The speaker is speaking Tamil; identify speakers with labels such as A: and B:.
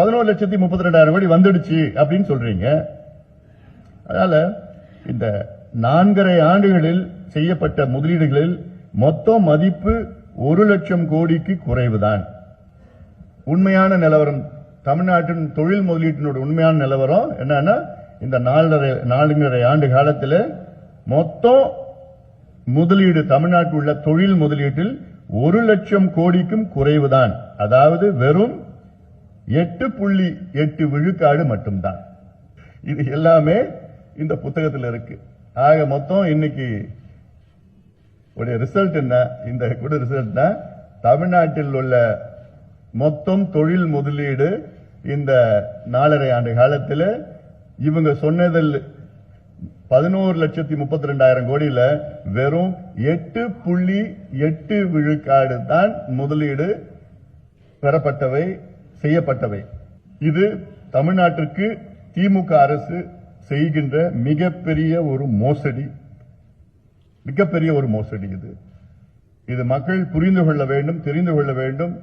A: 11,32,000 கோடி வந்துடுச்சு அப்படின்னு சொல்றீங்க. அதனால இந்த 4.5 ஆண்டுகளில் செய்யப்பட்ட முதலீடுகளில் மொத்த மதிப்பு 1 லட்சம் கோடிக்கு குறைவுதான். உண்மையான நிலவரம், தமிழ்நாட்டின் தொழில் முதலீட்டினோட உண்மையான நிலவரம் என்னன்னா, இந்த 4.5 ஆண்டு காலத்தில் மொத்தம் முதலீடு தமிழ்நாட்டில் உள்ள தொழில் முதலீட்டில் 1 லட்சம் கோடிக்கும் குறைவுதான். அதாவது வெறும் 8.8 விழுக்காடு மட்டும்தான். இது எல்லாமே இந்த புத்தகத்தில் இருக்கு. ஆக மொத்தம் இன்னைக்கு ரிசல்ட் என்ன? இந்த கூட ரிசல்ட் தான் தமிழ்நாட்டில் உள்ள மொத்தம் தொழில் முதலீடு இந்த 4.5 ஆண்டு காலத்தில் இவங்க சொன்னதில் 11,32,000 கோடியில வெறும் 8.8 விழுக்காடு தான் முதலீடு பெறப்பட்டவை, செய்யப்பட்டவை. இது தமிழ்நாட்டிற்கு திமுக அரசு செய்கின்ற மிகப்பெரிய ஒரு மோசடி, இது மக்கள் புரிந்து கொள்ள வேண்டும், தெரிந்து கொள்ள வேண்டும்.